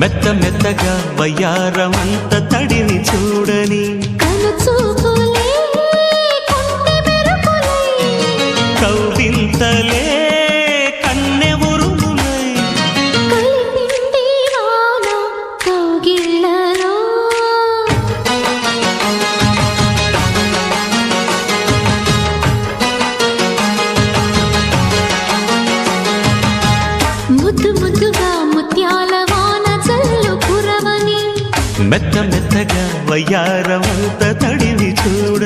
మెత్త మెత్తగా వయ్యారమంత తడిని చూడని కౌవింతలే కన్నె ఉరుములై ముద్దు ముద్దుగా ముత్యాల వాన చల్లు కురవని మెత్త మెత్తగా వయ్యారమంత తడిని చూడ